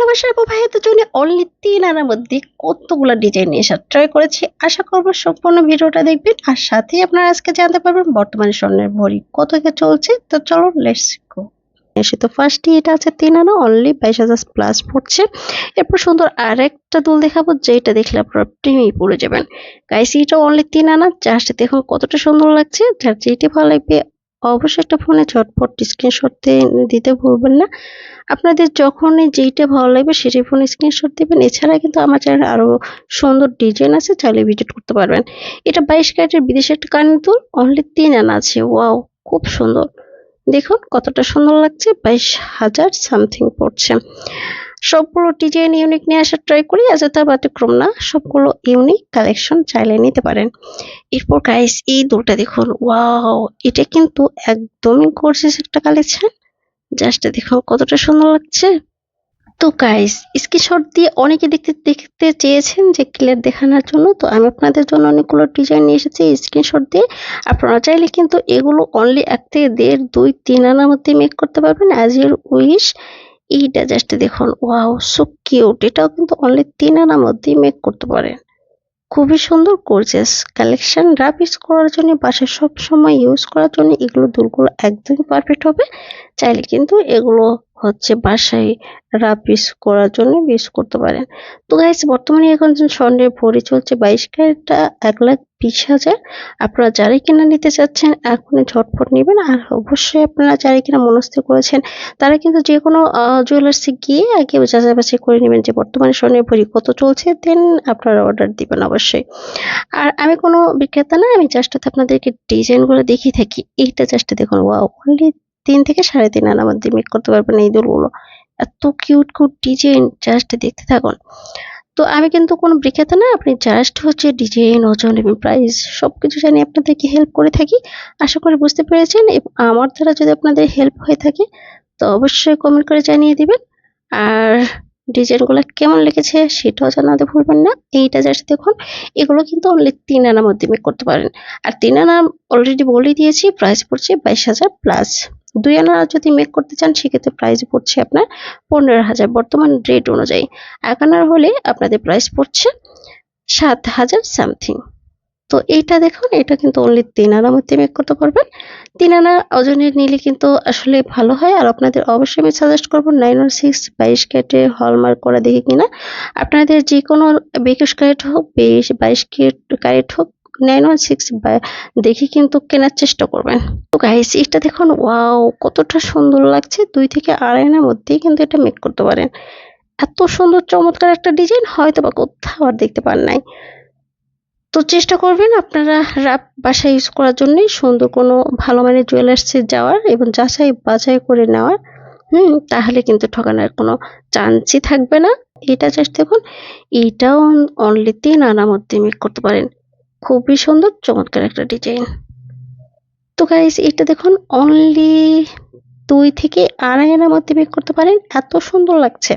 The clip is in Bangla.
প্রবাসের ভাইয়াদের জন্য অনলি ৩ আনার মধ্যে কতগুলা ডিজাইন নিয়ে এসে ট্রাই করেছি। আশা করব সম্পূর্ণ ভিডিওটা দেখবেন আর সাথেই আপনারা আজকে জানতে পারবেন বর্তমানে স্বর্ণের ভরি কত থেকে চলছে। তো চলো লেটস গো। এসে তো ফার্স্টে এটা আছে ৩ আনা অনলি ২২,০০০ প্লাস পড়ছে। এরপর সুন্দর আরেকটা দুল দেখাবো যেটা দেখলে আপনারা প্রেমেই পড়ে যাবেন। গাইস এটা অনলি ৩ আনা, জাস্ট দেখুন কতটা সুন্দর লাগছে। যার যেটি ভালো লাগবে অবশ্যই একটা ফোনে ঝটপট স্ক্রিনশট দিতে ভুলবেন না। আপনাদের যখনই যেইটা ভালো লাগবে সেটাই ফোনে স্ক্রিনশট দিবেন। এছাড়া কিন্তু আমার চ্যানেলে আরো সুন্দর ডিজাইন আছে, চাইলে ভিজিট করতে পারবেন। এটা ২২ ক্যারেটের বিদেশি একটা কানের দুল, অনলি ৩ আনা আছে। ওয়াও, খুব সুন্দর। দেখুন কতটা সুন্দর লাগছে, ২২,০০০ সামথিং পড়ছে। সবগুলো ডিজাইন ইউনিক নিয়ে আসার ট্রাই করি, আজ তার ব্যতিক্রম না, সবগুলো ইউনিক কালেকশন চাইলে নিতে পারেন। এরপর গাইস এই দুলটা দেখুন, ওয়াও, এটা কিন্তু একদমই গর্জিয়াস একটা কালেকশন। জাস্ট দেখুন কতটা সুন্দর লাগছে। তো গাইস স্ক্রিনশট দিয়ে অনেকে দেখতে দেখতে চেয়েছেন যে ক্লিয়ার দেখানোর জন্য, তো আমি আপনাদের জন্য অনেকগুলো ডিজাইন নিয়ে এসেছি স্ক্রিনশট দিয়ে। আপনারা চাইলে কিন্তু এগুলো অনলি ১ থেকে ১.৫, ২, ৩ আনার মধ্যে মেক করতে পারবেন অ্যাজ ইউর উইশ। এইটা জাস্ট দেখুন, ওয়াও সো কিউট। এটাও কিন্তু অনলি ৩ আনার মধ্যেই মেক করতে পারেন। খুবই সুন্দর গর্জিয়াস কালেকশন। রাফ ইউজ করার জন্য, বাসায় সবসময় ইউজ করার জন্য এগুলো দুলগুলো একদমই পারফেক্ট হবে। চাইলে কিন্তু এগুলো হচ্ছে বাসায় রাফ ইউজ করার জন্য ইউজ করতে পারেন। তো গাইস বর্তমানে এখন যে স্বর্ণের ভরি চলছে ২২ ক্যারেটটা ১,২০,০০০। আপনারা যারাই কিনা নিতে চাচ্ছেন এখনই ঝটপট নেবেন। আর অবশ্যই আপনারা যারাই কিনা মনস্থির করেছেন তারা কিন্তু যেকোনো জুয়েলার্সে গিয়ে আগে যাচাই বাছাই করে নেবেন যে বর্তমানে স্বর্ণের ভরি কত চলছে, দেন আপনারা অর্ডার দিবেন অবশ্যই। আর আমি কোনো বিক্রেতা না, আমি জাস্ট আপনাদেরকে ডিজাইনগুলো দেখিয়ে থাকি। এইটা জাস্ট দেখুন, ওয়াও, অনলি ৩ থেকে ৩.৫ আনার মধ্যে মেক করতে পারবেন এই দুলগুলো। এত কিউট কিউট ডিজাইন, জাস্ট দেখতে থাকুন। তো আমি কিন্তু কোনো বিক্রেতা না, আপনি জাস্ট হচ্ছে ডিজাইন, ওজন এবং প্রাইস সবকিছু জানিয়ে আপনাদেরকে হেল্প করে থাকি। আশা করি বুঝতে পেরেছেন। আমার দ্বারা যদি আপনাদের হেল্প হয়ে থাকে তো অবশ্যই কমেন্ট করে জানিয়ে দিবেন। আর ডিজাইনগুলো কেমন লেগেছে সেটাও জানাতে ভুলবেন না। এইটা জাস্ট দেখুন, এগুলো কিন্তু অনলি ৩ আনার মধ্যে মেক করতে পারেন। আর ৩ আনা অলরেডি বলে দিয়েছি, প্রাইস পড়ছে ২২,০০০ প্লাস। ২ আনা যদি মেক করতে চান সেক্ষেত্রে প্রাইস পড়ছে আপনার ১৫,০০০ বর্তমান রেট অনুযায়ী। ১ আনার হলে আপনাদের প্রাইস পড়ছে ৭,০০০ সামথিং। তো এইটা দেখুন, এটা কিন্তু অনলি ৩ আনার মধ্যে মেক করতে পারবেন। ৩ আনা ওজনের নিলে কিন্তু আসলে ভালো হয়। আর আপনাদের অবশ্যই আমি সাজেস্ট করব 916 ২২ ক্যারেটে হলমার্ক করা দেখে কিনা। আপনাদের যেকোনো ২১ ক্যারেট হোক, ২২ ক্যারেট হোক, 916 দেখে কিন্তু কেনার চেষ্টা করবেন। তো গাইস এটা দেখুন, ওয়াও কতটা সুন্দর লাগছে। ২ থেকে ২.৫ আনার মধ্যেই কিন্তু এটা মেক করতে পারেন। এত সুন্দর চমৎকার একটা ডিজাইন হয়তোবা কোথাও আর দেখতে পান নাই। তো চেষ্টা করবেন আপনারা রাফ বাসায় ইউজ করার জন্যই সুন্দর কোনো ভালো মানের জুয়েলার্সে যাওয়ার এবং যাচাই বাছাই করে নেওয়ার। তাহলে কিন্তু ঠকানোর কোনো চান্সই থাকবে না। এটা জাস্ট দেখুন, এইটাও অনলি ৩ আনার মধ্যে মেক করতে পারেন। খুবই সুন্দর চমৎকার একটা ডিজাইন। তো গাইস এটা দেখুন, অনলি ২ থেকে ২.৫ আনার মধ্যে মেক করতে পারেন। এত সুন্দর লাগছে।